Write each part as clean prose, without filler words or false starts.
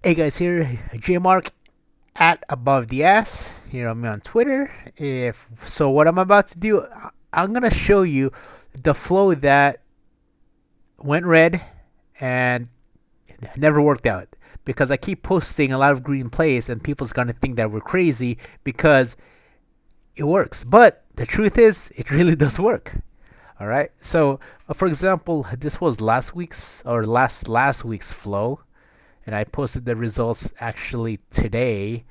Hey guys, here JMark at Above the Ass. Here I'm on Twitter. If so, what I'm about to do, I'm gonna show you the flow that went red and never worked out because I keep posting a lot of green plays and people's gonna think that we're crazy because it works. But the truth is, it really does work. All right. So, for example, this was last week's or last week's flow, and I posted the results actually today.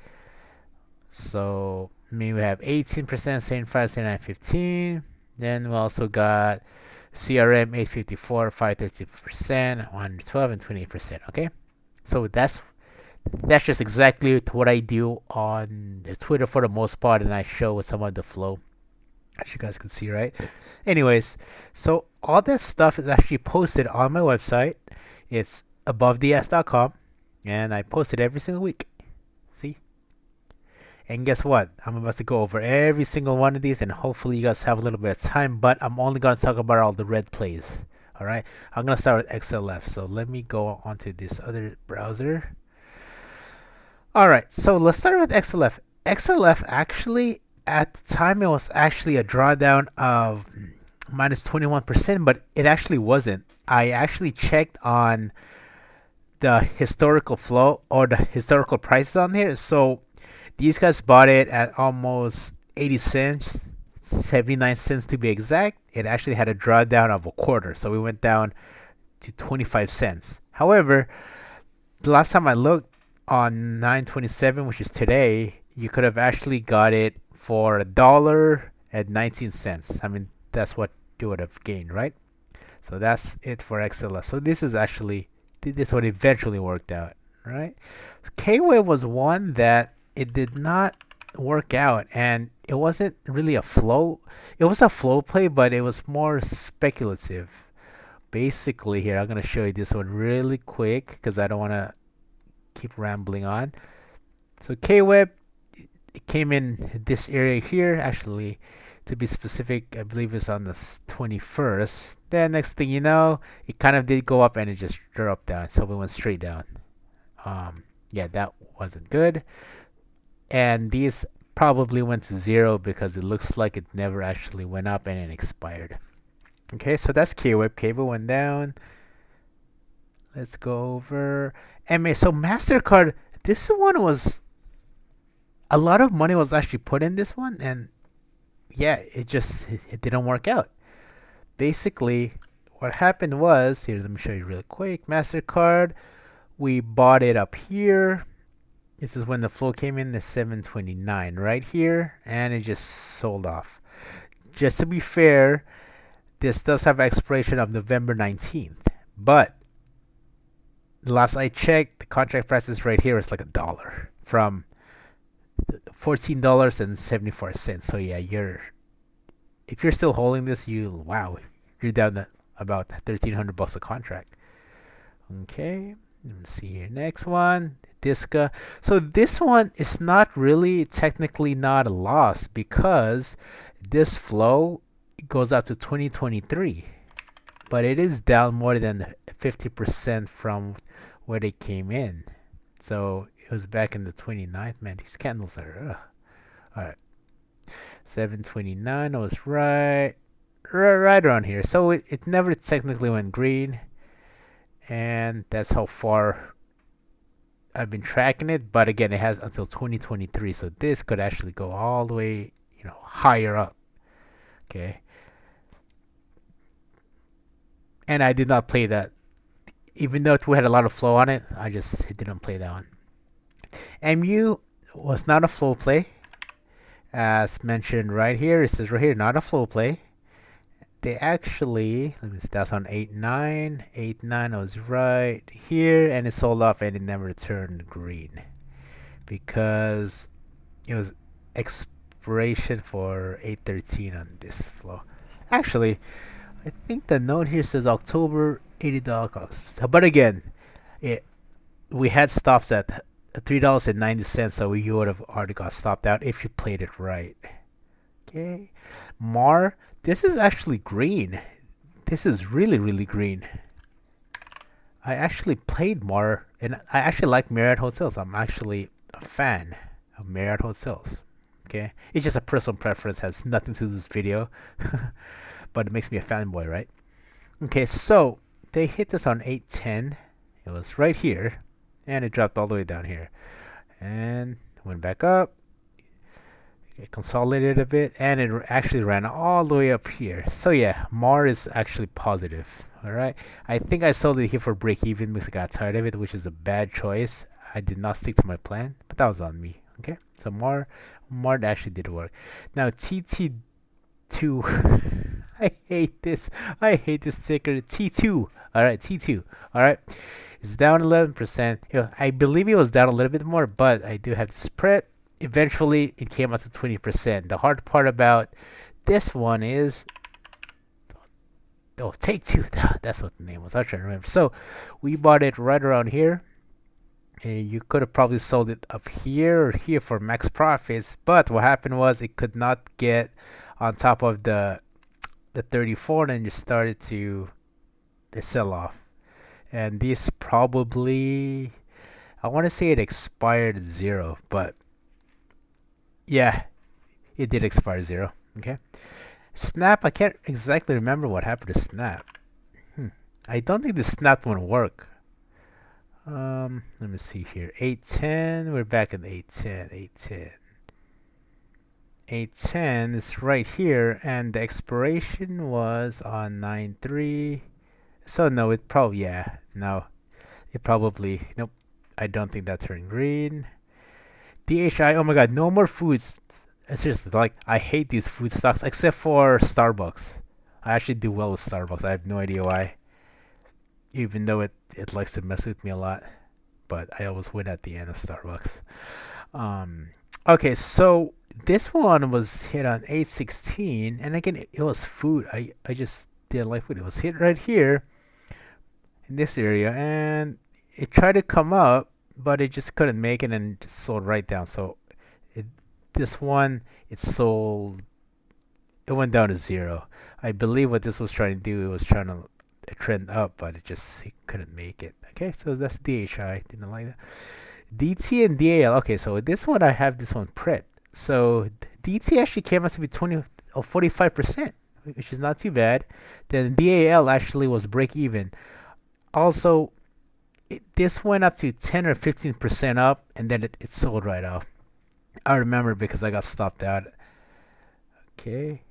So maybe we have 18%, 75, 79, 15. Then we also got CRM 854, 530%, 112, and 28%. Okay, so that's just exactly what I do on the Twitter for the most part, and I show with some of the flow, as you guys can see, right? Anyways, so all that stuff is actually posted on my website. It's abovetheass.com, and I post it every single week. See? And guess what? I'm about to go over every single one of these, and hopefully you guys have a little bit of time, but I'm only going to talk about all the red plays. All right? I'm going to start with XLF. So let me go onto this other browser. All right, so let's start with XLF. XLF actually, at the time, it was actually a drawdown of minus 21%, but it actually wasn't. I actually checked on the historical flow or the historical prices on here. So these guys bought it at almost 80 cents, 79 cents to be exact. It actually had a drawdown of a quarter, so we went down to 25 cents. However, the last time I looked on 9/27, which is today, you could have actually got it for $1.19. I mean, that's what you would have gained, right? So that's it for XLF. So this one eventually worked out, right? K-Wave was one that it did not work out, and it wasn't really a flow. It was a flow play, but it was more speculative. Basically, here I'm gonna show you this one really quick because I don't want to keep rambling on. So K-Web, it came in this area here. Actually, to be specific, I believe it's on the 21st. Then next thing you know, it kind of did go up and it just dropped down. So we went straight down. Yeah, that wasn't good. And these probably went to zero because it looks like it never actually went up and it expired. Okay, so that's K-Web. K-Web went down. Let's go over MA. So MasterCard, this one was a lot of money was actually put in this one, and yeah, it didn't work out. Basically, what happened was, here, let me show you real quick. MasterCard, we bought it up here. This is when the flow came in, the 729 right here, and it just sold off. Just to be fair, this does have expiration of November 19th, but the last I checked, the contract price is right here. It's like $1 from $14.74. So yeah, if you're still holding this, wow, you're down to about $1,300 a contract. Okay, let me see here. Next one, Disca. So this one is not really technically not a loss because this flow goes out to 2023, but it is down more than 50% from where they came in. So it was back in the 29th. Man, these candles are all right. 729 was right around here. So it never technically went green, and that's how far I've been tracking it. But again, it has until 2023, so this could actually go all the way, higher up. Okay. And I did not play that, even though we had a lot of flow on it. I just didn't play that one. MU was not a flow play, as mentioned right here. It says right here, not a flow play. They actually, that's on 8.9. 8.9 was right here, and it sold off and it never turned green because it was expiration for 8.13 on this flow. Actually, I think the note here says October $80 cost. But again, we had stops at $3.90, so you would have already got stopped out if you played it right. Okay, Mar, this is actually green. This is really, really green. I actually played Mar And I actually like Marriott hotels. I'm actually a fan of Marriott hotels. Okay, it's just a personal preference, has nothing to do with this video, but it makes me a fanboy, right? Okay, so they hit this on 810. It was right here, and it dropped all the way down here, and went back up. It consolidated a bit, and it actually ran all the way up here. So yeah, Mar is actually positive. All right, I think I sold it here for break even because I got tired of it, which is a bad choice. I did not stick to my plan, but that was on me. Okay, so Mar actually did work. Now TT2, I hate this. I hate this ticker. T2. All right, T2. All right, it's down 11%. I believe it was down a little bit more, but I do have the spread. Eventually, it came out to 20%. The hard part about this one is, oh, Take Two. That's what the name was. I was trying to remember. So we bought it right around here. And you could have probably sold it up here or here for max profits, but what happened was it could not get on top of the 34, and just started to sell off. And this probably, I want to say it expired at 0, but yeah, it did expire 0. Okay. Snap, I can't exactly remember what happened to Snap. I don't think the Snap one work. Let me see here. 810. We're back at 810. 810. 810 is right here, and the expiration was on 9/3. So no, it probably, yeah, no, it probably, nope. I don't think that turned green. DHI, oh my god, no more foods. Seriously, like, I hate these food stocks except for Starbucks. I actually do well with Starbucks. I have no idea why. Even though it likes to mess with me a lot. But I always win at the end of Starbucks. Um, okay, so this one was hit on 816. And again, it was food. I just didn't like food. It was hit right here in this area. And it tried to come up, but it just couldn't make it and just sold right down. So it, this one, it sold, it went down to 0. I believe what this was trying to do, it was trying to trend up, but it couldn't make it. Okay, so that's DHI. Didn't like that. DT and DAL. Okay, so this one I have this one pret. So DT actually came out to be 20 or 45%, which is not too bad. Then DAL actually was break even. Also, this went up to 10 or 15% up, and then it sold right off. I remember because I got stopped out. Okay,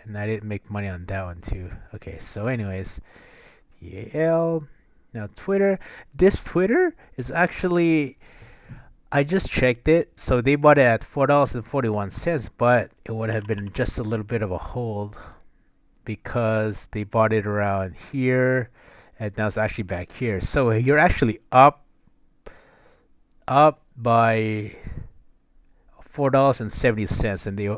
and I didn't make money on that one too. Okay, so anyways, DAL. Now Twitter. This Twitter is actually, I just checked it. So they bought it at $4.41, but it would have been just a little bit of a hold because they bought it around here, and now it's actually back here. So you're actually up by $4.70, and they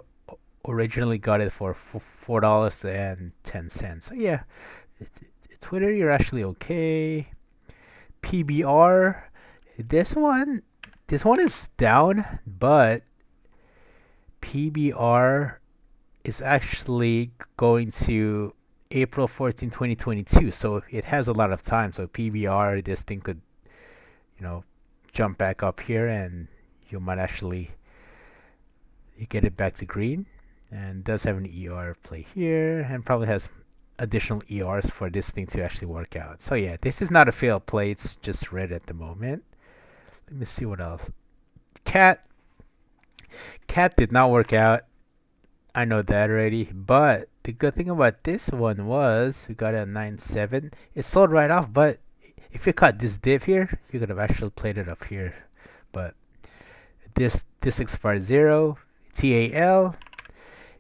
originally got it for $4.10. So yeah, Twitter, you're actually okay. PBR, this one is down, but PBR is actually going to April 14, 2022. So it has a lot of time. So PBR, this thing could, jump back up here, and you might actually you get it back to green. And does have an ER play here, and probably has additional ERs for this thing to actually work out. So yeah, this is not a failed play. It's just red at the moment. Let me see what else. Cat did not work out. I know that already. But the good thing about this one was we got it at 9.7. It sold right off, but if you caught this dip here, you could have actually played it up here. But this expired 0. TAL.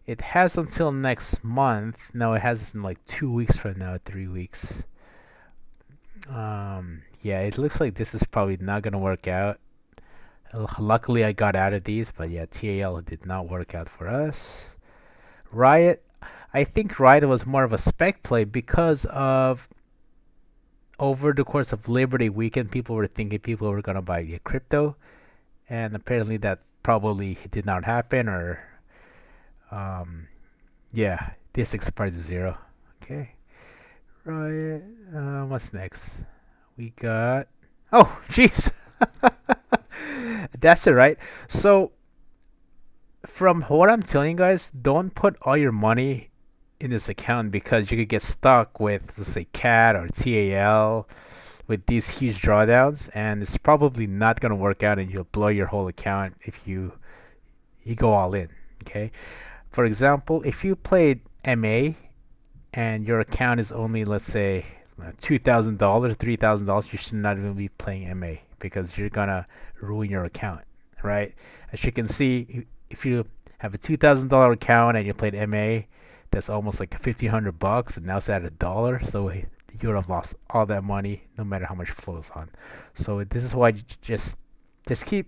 It has until next month. No, it has in like 2 weeks from now, 3 weeks. Yeah, it looks like this is probably not gonna work out. Luckily, I got out of these, but yeah, TAL did not work out for us. Riot, I think Riot was more of a spec play because of over the course of Labor Day weekend, people were thinking people were gonna buy crypto, and apparently that probably did not happen, or yeah, this expired to 0. Okay, Riot. What's next? We got Oh, jeez. That's it, right? So, from what I'm telling you guys, don't put all your money in this account because you could get stuck with, let's say, CAT or TAL with these huge drawdowns, and it's probably not gonna work out, and you'll blow your whole account if you go all in. Okay. For example, if you played MA and your account is only, let's say, $2,000, $3,000, you should not even be playing MA because you're gonna ruin your account, right? As you can see, if you have a $2,000 account and you played MA, that's almost like $1,500, and now it's at $1, so you would have lost all that money no matter how much flows on. So this is why you just keep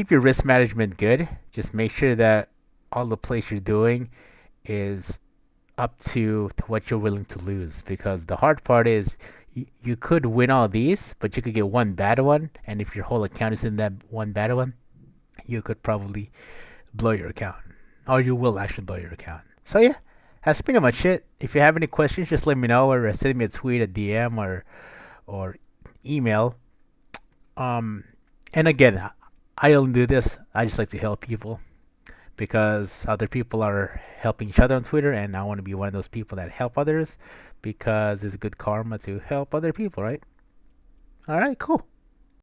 your risk management good. Just make sure that all the plays you're doing is up to what you're willing to lose, because the hard part is you could win all these, but you could get one bad one, and if your whole account is in that one bad one, you could probably blow your account, or you will actually blow your account. So yeah, that's pretty much it. If you have any questions, just let me know, or send me a tweet, a DM, or email. And again, I don't do this. I just like to help people because other people are helping each other on Twitter, and I want to be one of those people that help others because it's good karma to help other people, right? All right, cool.